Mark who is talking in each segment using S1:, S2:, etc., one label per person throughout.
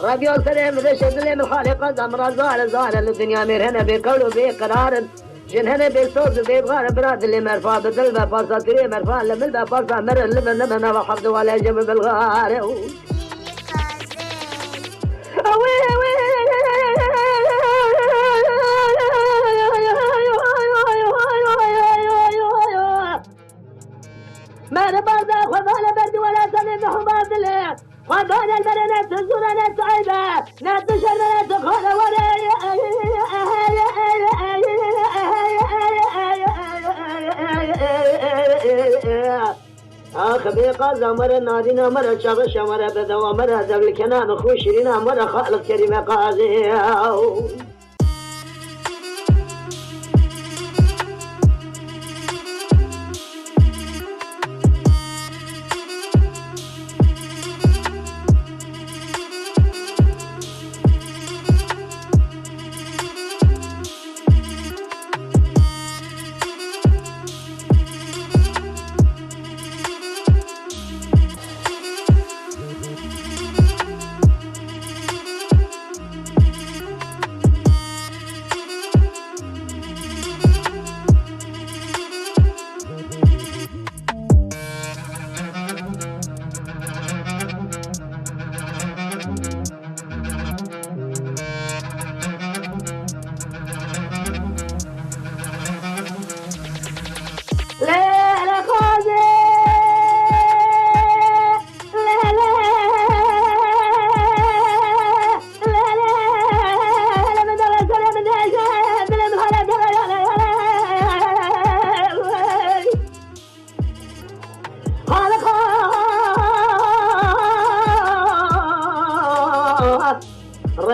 S1: ربي الكريم رشد لي من خالق زمر زار الدنيا مرهنة بقول وبقرار جنهنة بصوت بيبغار براد اللي مرفع بدل بفرصة تري مرفع لمن بفرصة مر اللبن لمن وحفظ ولا جب بالغار ما نبرد وما نبرد ولا تنم حباب الله وبان المرنة تزورنا تعيبة نتشر من تخون ولا بيقى زمر نادينا مر شغش مر بدو مر ذبل كنان خوشرنا مر خالق كريم قاضي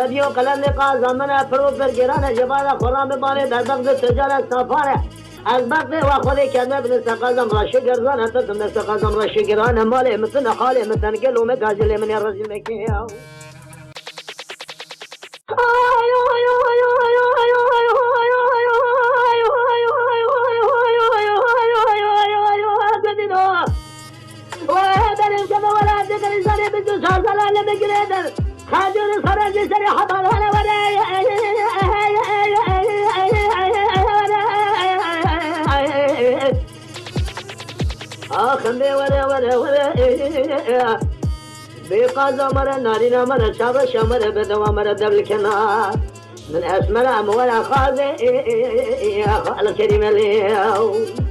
S1: راديو قلم لقاء زمنا فرو برجران جبال خرام بانه در بغد تجارت سفاره از بغد و خودی کلمه بن سقازم راشی گرزان حتی کم سقازم راشی گران ماله مثل خاله مثل گلو مگاجل من الرجل مکیاو خاجر خرج سري حضر ولا خندي ولا بيقى زمر نارينا مر شاب شمر بدوا مر دبل كنا من اسمنا ولا خاذ الكريم اللي